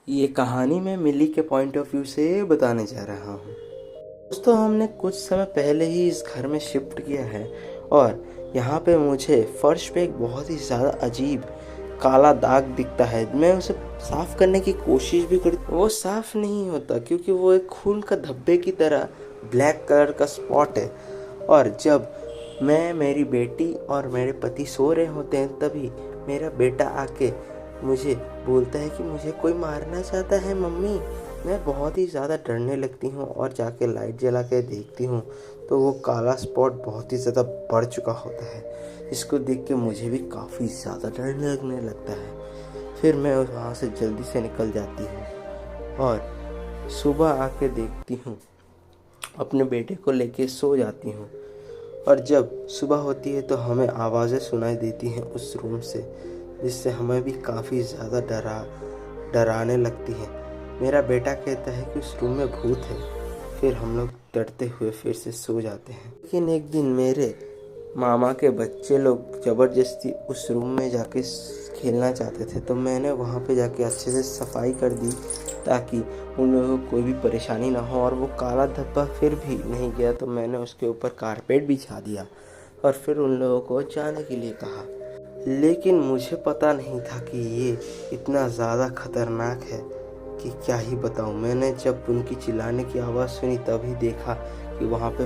ये कहानी मैं मिली के पॉइंट ऑफ व्यू से बताने जा रहा हूँ। दोस्तों, हमने कुछ समय पहले ही इस घर में शिफ्ट किया है और यहाँ पे मुझे फर्श पे एक बहुत ही ज़्यादा अजीब काला दाग दिखता है। मैं उसे साफ़ करने की कोशिश भी करती, वो साफ़ नहीं होता क्योंकि वो एक खून का धब्बे की तरह ब्लैक कलर का स्पॉट है। और जब मैं, मेरी बेटी और मेरे पति सो रहे होते हैं तभी मेरा बेटा आके मुझे बोलता है कि मुझे कोई मारना चाहता है मम्मी। मैं बहुत ही ज़्यादा डरने लगती हूँ और जाके लाइट जला के देखती हूँ तो वो काला स्पॉट बहुत ही ज़्यादा बढ़ चुका होता है, जिसको देख के मुझे भी काफ़ी ज़्यादा डर लगने लगता है। फिर मैं वहाँ से जल्दी से निकल जाती हूँ और सुबह आके देखती हूँ, अपने बेटे को लेके सो जाती हूँ। और जब सुबह होती है तो हमें आवाज़ें सुनाई देती हैं उस रूम से, जिससे हमें भी काफ़ी ज़्यादा डराने लगती है। मेरा बेटा कहता है कि उस रूम में भूत है। फिर हम लोग डरते हुए फिर से सो जाते हैं। लेकिन एक दिन मेरे मामा के बच्चे लोग ज़बरदस्ती उस रूम में जाके खेलना चाहते थे, तो मैंने वहाँ पे जाके अच्छे से सफाई कर दी ताकि उन लोगों को कोई भी परेशानी ना हो। और वो काला धब्बा फिर भी नहीं गया तो मैंने उसके ऊपर कारपेट बिछा दिया और फिर उन लोगों को जाने के लिए कहा। लेकिन मुझे पता नहीं था कि ये इतना ज़्यादा खतरनाक है कि क्या ही बताऊँ। मैंने जब उनकी चिल्लाने की आवाज़ सुनी तभी देखा कि वहाँ पे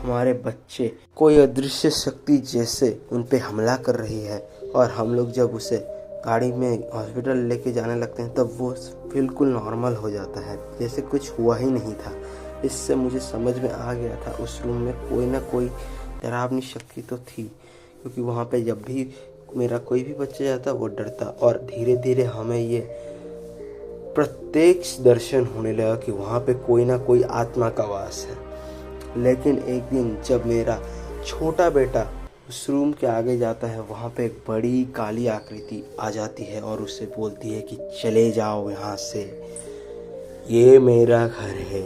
हमारे बच्चे कोई अदृश्य शक्ति जैसे उन पे हमला कर रही है। और हम लोग जब उसे गाड़ी में हॉस्पिटल लेके जाने लगते हैं तब वो बिल्कुल नॉर्मल हो जाता है, जैसे कुछ हुआ ही नहीं था। इससे मुझे समझ में आ गया था उस रूम में कोई ना कोई डरावनी शक्ति तो थी, क्योंकि वहाँ पे जब भी मेरा कोई भी बच्चा जाता वो डरता। और धीरे धीरे हमें ये प्रत्यक्ष दर्शन होने लगा कि वहाँ पे कोई ना कोई आत्मा का वास है। लेकिन एक दिन जब मेरा छोटा बेटा उस रूम के आगे जाता है, वहाँ पे एक बड़ी काली आकृति आ जाती है और उससे बोलती है कि चले जाओ यहाँ से, ये मेरा घर है।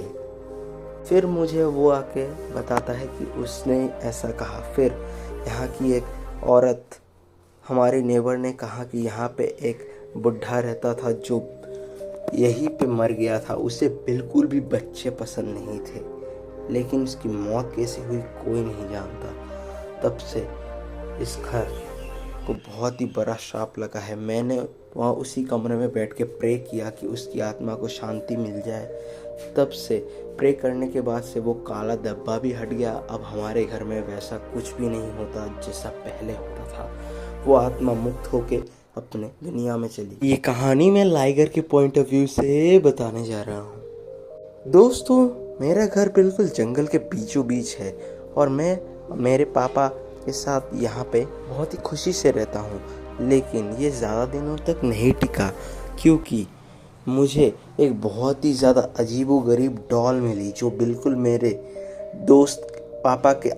फिर मुझे वो आके बताता है कि उसने ऐसा कहा। फिर यहाँ की एक औरत, हमारे नेबर ने कहा कि यहाँ पे एक बुढ़ा रहता था जो यहीं पे मर गया था। उसे बिल्कुल भी बच्चे पसंद नहीं थे, लेकिन उसकी मौत कैसे हुई कोई नहीं जानता। तब से इस घर को बहुत ही बड़ा श्राप लगा है। मैंने वहाँ उसी कमरे में बैठ के प्रे किया कि उसकी आत्मा को शांति मिल जाए। तब से प्रे करने के बाद से वो काला धब्बा भी हट गया। अब हमारे घर में वैसा कुछ भी नहीं होता जैसा पहले होता था। वो आत्मा मुक्त होके अपने दुनिया में चली। ये कहानी मैं लाइगर के पॉइंट ऑफ व्यू से बताने जा रहा हूँ। दोस्तों, मेरा घर बिल्कुल जंगल के बीचों बीच है और मैं मेरे पापा के साथ यहाँ पे बहुत ही खुशी से रहता हूँ। लेकिन ये ज़्यादा दिनों तक नहीं टिका, क्योंकि मुझे एक बहुत ही ज़्यादा अजीबोगरीब डॉल मिली जो बिल्कुल मेरे दोस्त, पापा के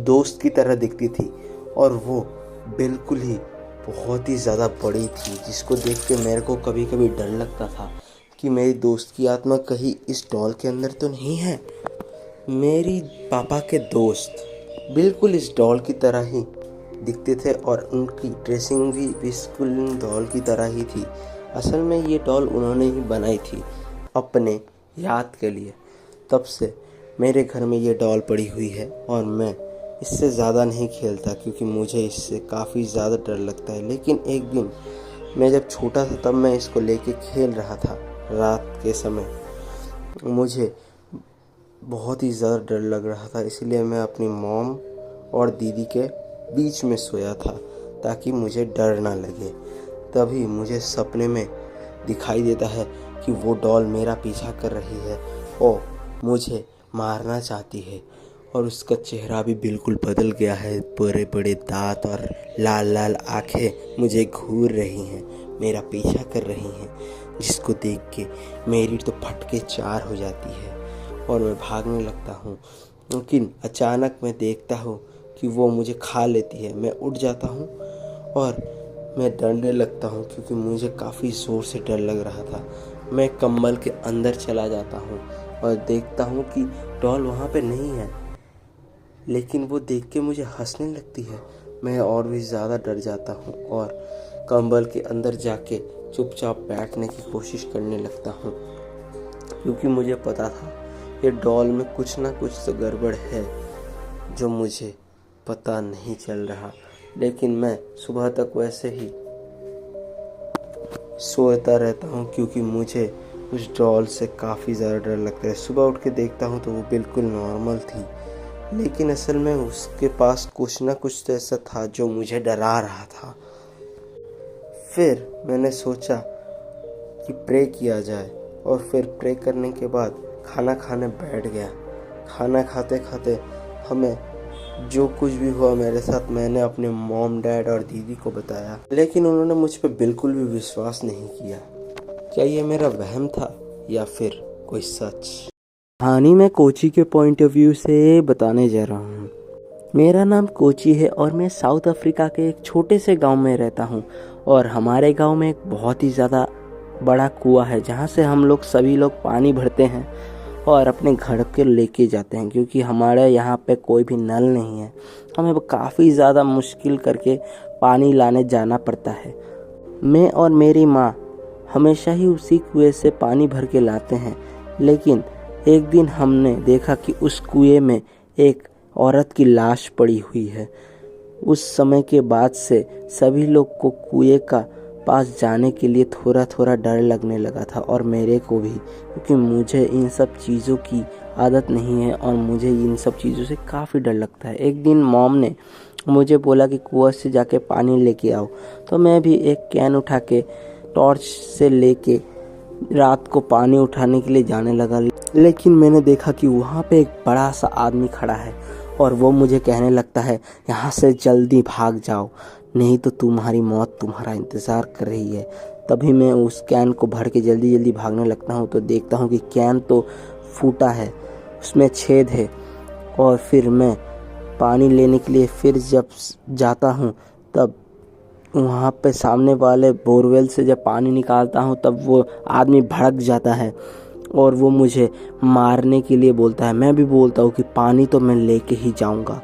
दोस्त की तरह दिखती थी। और वो बिल्कुल ही बहुत ही ज़्यादा बड़ी थी, जिसको देख के मेरे को कभी कभी डर लगता था कि मेरी दोस्त की आत्मा कहीं इस डॉल के अंदर तो नहीं है। मेरी पापा के दोस्त बिल्कुल इस डॉल की तरह ही दिखते थे और उनकी ड्रेसिंग भी बिल्कुल डॉल की तरह ही थी। असल में ये डॉल उन्होंने ही बनाई थी अपने याद के लिए। तब से मेरे घर में ये डॉल पड़ी हुई है और मैं इससे ज़्यादा नहीं खेलता क्योंकि मुझे इससे काफ़ी ज़्यादा डर लगता है। लेकिन एक दिन मैं जब छोटा था तब मैं इसको लेके खेल रहा था रात के समय। मुझे बहुत ही ज़्यादा डर लग रहा था, इसलिए मैं अपनी मॉम और दीदी के बीच में सोया था ताकि मुझे डर ना लगे। तभी मुझे सपने में दिखाई देता है कि वो डॉल मेरा पीछा कर रही है और मुझे मारना चाहती है। और उसका चेहरा भी बिल्कुल बदल गया है, बड़े बड़े दांत और लाल लाल आँखें मुझे घूर रही हैं, मेरा पीछा कर रही हैं, जिसको देख के मेरी तो फटके चार हो जाती है और मैं भागने लगता हूँ। लेकिन अचानक मैं देखता हूँ कि वो मुझे खा लेती है। मैं उठ जाता हूँ और मैं डरने लगता हूँ क्योंकि मुझे काफ़ी ज़ोर से डर लग रहा था। मैं कंबल के अंदर चला जाता हूँ और देखता हूँ कि डॉल वहाँ पे नहीं है, लेकिन वो देख के मुझे हंसने लगती है। मैं और भी ज़्यादा डर जाता हूँ और कंबल के अंदर जाके चुपचाप बैठने की कोशिश करने लगता हूँ, क्योंकि मुझे पता था ये डॉल में कुछ ना कुछ तो गड़बड़ है जो मुझे पता नहीं चल रहा। लेकिन मैं सुबह तक वैसे ही सोता रहता हूँ, क्योंकि मुझे उस डॉल से काफ़ी ज़्यादा डर लगता है। सुबह उठ के देखता हूँ तो वो बिल्कुल नॉर्मल थी, लेकिन असल में उसके पास कुछ ना कुछ तो ऐसा था जो मुझे डरा रहा था। फिर मैंने सोचा कि प्रे किया जाए, और फिर प्रे करने के बाद खाना खाने बैठ गया। खाना खाते खाते हमें जो कुछ भी हुआ मेरे साथ, मैंने अपने मॉम, डैड और दीदी को बताया, लेकिन उन्होंने मुझ पर बिल्कुल भी विश्वास नहीं किया। क्या ये मेरा वहम था या फिर कोई सच? कहानी मैं कोची के पॉइंट ऑफ व्यू से बताने जा रहा हूँ। मेरा नाम कोची है और मैं साउथ अफ्रीका के एक छोटे से गांव में रहता हूँ। और हमारे गांव में एक बहुत ही ज़्यादा बड़ा कुआं है, जहाँ से हम लोग सभी लोग पानी भरते हैं और अपने घर के लेके जाते हैं, क्योंकि हमारे यहाँ पे कोई भी नल नहीं है। हमें काफ़ी ज़्यादा मुश्किल करके पानी लाने जाना पड़ता है। मैं और मेरी माँ हमेशा ही उसी कुएं से पानी भर के लाते हैं, लेकिन एक दिन हमने देखा कि उस कुएं में एक औरत की लाश पड़ी हुई है। उस समय के बाद से सभी लोग को कुएं का पास जाने के लिए थोड़ा थोड़ा डर लगने लगा था, और मेरे को भी, क्योंकि मुझे इन सब चीज़ों की आदत नहीं है और मुझे इन सब चीज़ों से काफ़ी डर लगता है। एक दिन मॉम ने मुझे बोला कि कुआं से जाके पानी लेके आओ, तो मैं भी एक कैन उठा के टॉर्च से लेके रात को पानी उठाने के लिए जाने लगा। लेकिन मैंने देखा कि वहाँ पे एक बड़ा सा आदमी खड़ा है और वो मुझे कहने लगता है, यहाँ से जल्दी भाग जाओ, नहीं तो तुम्हारी मौत तुम्हारा इंतज़ार कर रही है। तभी मैं उस कैन को भर के जल्दी जल्दी भागने लगता हूँ, तो देखता हूँ कि कैन तो फूटा है, उसमें छेद है। और फिर मैं पानी लेने के लिए फिर जब जाता हूँ, तब वहाँ पे सामने वाले बोरवेल से जब पानी निकालता हूँ, तब वो आदमी भड़क जाता है और वो मुझे मारने के लिए बोलता है। मैं भी बोलता हूँ कि पानी तो मैं लेके ही जाऊँगा,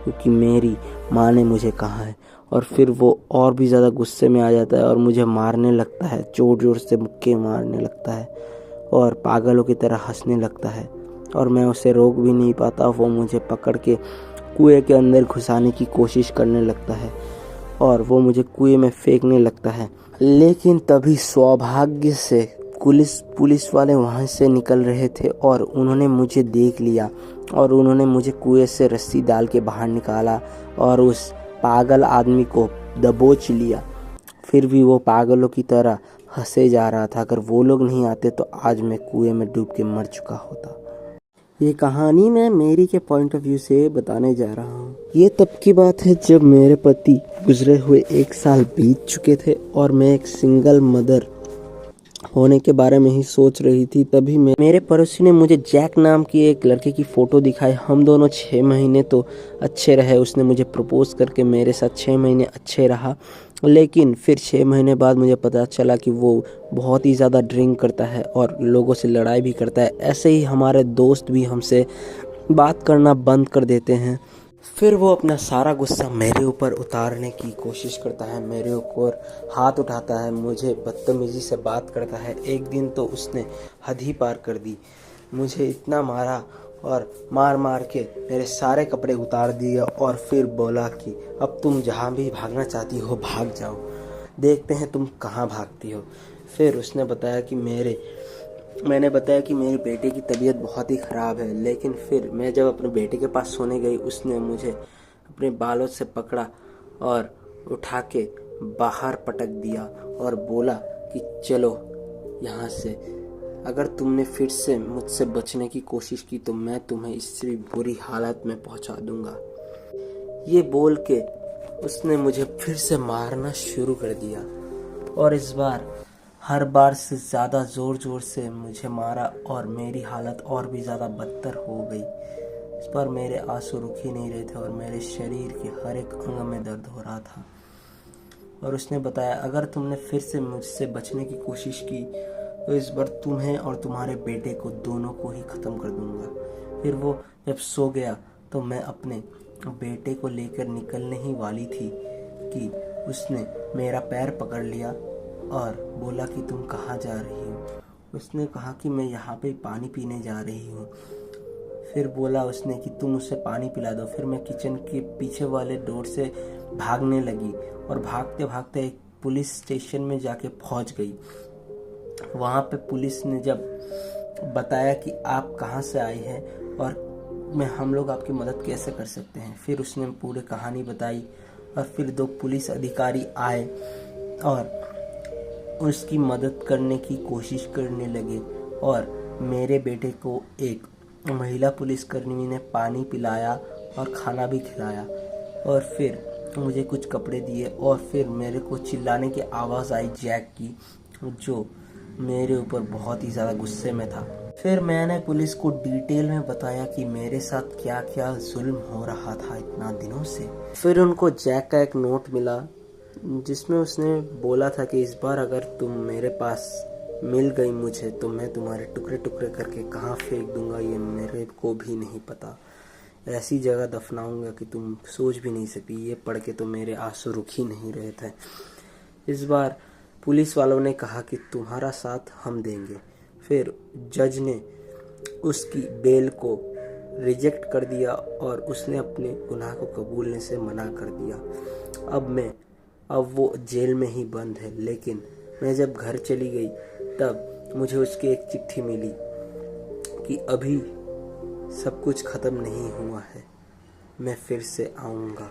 क्योंकि मेरी माँ ने मुझे कहा है। और फिर वो और भी ज़्यादा गुस्से में आ जाता है और मुझे मारने लगता है, जोर जोर से मुक्के मारने लगता है और पागलों की तरह हंसने लगता है। और मैं उसे रोक भी नहीं पाता, वो मुझे पकड़ के कुएं के अंदर घुसाने की कोशिश करने लगता है और वो मुझे कुएं में फेंकने लगता है। लेकिन तभी सौभाग्य से पुलिस वाले वहाँ से निकल रहे थे और उन्होंने मुझे देख लिया और उन्होंने मुझे कुएं से रस्सी डाल के बाहर निकाला और उस पागल आदमी को दबोच लिया। फिर भी वो पागलों की तरह हंसे जा रहा था। अगर वो लोग नहीं आते तो आज मैं कुएं में डूब के मर चुका होता। ये कहानी मैं मेरी के पॉइंट ऑफ व्यू से बताने जा रहा हूँ। ये तब की बात है जब मेरे पति गुजरे हुए 1 साल बीत चुके थे और मैं एक सिंगल मदर होने के बारे में ही सोच रही थी। तभी मेरे पड़ोसी ने मुझे जैक नाम की एक लड़के की फ़ोटो दिखाई। हम दोनों 6 महीने तो अच्छे रहे। उसने मुझे प्रपोज करके मेरे साथ 6 महीने अच्छे रहा, लेकिन फिर 6 महीने बाद मुझे पता चला कि वो बहुत ही ज़्यादा ड्रिंक करता है और लोगों से लड़ाई भी करता है। ऐसे ही हमारे दोस्त भी हमसे बात करना बंद कर देते हैं। फिर वो अपना सारा गुस्सा मेरे ऊपर उतारने की कोशिश करता है, मेरे ऊपर हाथ उठाता है, मुझे बदतमीज़ी से बात करता है। एक दिन तो उसने हद ही पार कर दी, मुझे इतना मारा और मार मार के मेरे सारे कपड़े उतार दिए और फिर बोला कि अब तुम जहाँ भी भागना चाहती हो भाग जाओ, देखते हैं तुम कहाँ भागती हो। फिर उसने बताया कि मैंने बताया कि मेरे बेटे की तबीयत बहुत ही ख़राब है। लेकिन फिर मैं जब अपने बेटे के पास सोने गई, उसने मुझे अपने बालों से पकड़ा और उठा के बाहर पटक दिया और बोला कि चलो यहाँ से, अगर तुमने फिर से मुझसे बचने की कोशिश की तो मैं तुम्हें इससे भी बुरी हालत में पहुँचा दूँगा। ये बोल के उसने मुझे फिर से मारना शुरू कर दिया और इस बार हर बार से ज़्यादा ज़ोर से मुझे मारा और मेरी हालत और भी ज़्यादा बदतर हो गई। इस बार मेरे आंसू रुक ही नहीं रहे थे और मेरे शरीर के हर एक अंग में दर्द हो रहा था। और उसने बताया, अगर तुमने फिर से मुझसे बचने की कोशिश की तो इस बार तुम्हें और तुम्हारे बेटे को दोनों को ही ख़त्म कर दूँगा। फिर वो जब सो गया तो मैं अपने बेटे को लेकर निकलने ही वाली थी कि उसने मेरा पैर पकड़ लिया और बोला कि तुम कहाँ जा रही हो। उसने कहा कि मैं यहाँ पे पानी पीने जा रही हूँ। फिर बोला उसने कि तुम उसे पानी पिला दो। फिर मैं किचन के पीछे वाले डोर से भागने लगी और भागते भागते एक पुलिस स्टेशन में जाके पहुँच गई। वहाँ पे पुलिस ने जब बताया कि आप कहाँ से आए हैं और हम लोग आपकी मदद कैसे कर सकते हैं, फिर उसने पूरी कहानी बताई और फिर 2 पुलिस अधिकारी आए और उसकी मदद करने की कोशिश करने लगे और मेरे बेटे को एक महिला पुलिसकर्मी ने पानी पिलाया और खाना भी खिलाया और फिर मुझे कुछ कपड़े दिए और फिर मेरे को चिल्लाने की आवाज़ आई जैक की, जो मेरे ऊपर बहुत ही ज़्यादा गुस्से में था। फिर मैंने पुलिस को डिटेल में बताया कि मेरे साथ क्या क्या जुल्म हो रहा था इतना दिनों से। फिर उनको जैक का एक नोट मिला जिसमें उसने बोला था कि इस बार अगर तुम मेरे पास मिल गई मुझे तो मैं तुम्हारे टुकड़े टुकड़े करके कहाँ फेंक दूंगा ये मेरे को भी नहीं पता। ऐसी जगह दफनाऊंगा कि तुम सोच भी नहीं सकती। ये पढ़ के तो मेरे आंसू रुक ही नहीं रहे थे। इस बार पुलिस वालों ने कहा कि तुम्हारा साथ हम देंगे। फिर जज ने उसकी बेल को रिजेक्ट कर दिया और उसने अपने गुनाह को कबूलने से मना कर दिया। अब वो जेल में ही बंद है। लेकिन मैं जब घर चली गई तब मुझे उसकी एक चिट्ठी मिली कि अभी सब कुछ ख़त्म नहीं हुआ है, मैं फिर से आऊँगा।